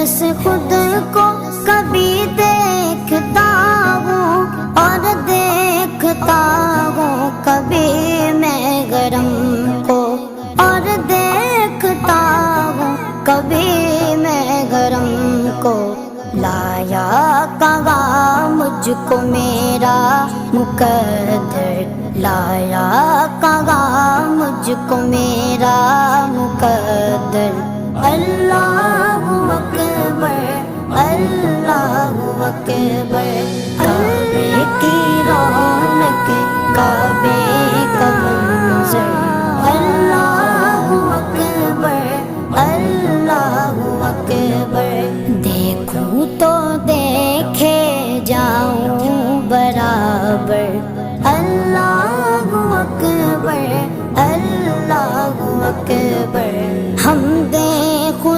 से खुद को कभी देखता हूँ और देखता हूँ कभी मैं गरम को, और देखता हूँ कभी मैं गरम को। लाया कहाँ मुझको मेरा मुकद्दर, लाया कहाँ मुझको मेरा मुकद्दर। अल्लाहु अकबर, अल्लाहु अकबर।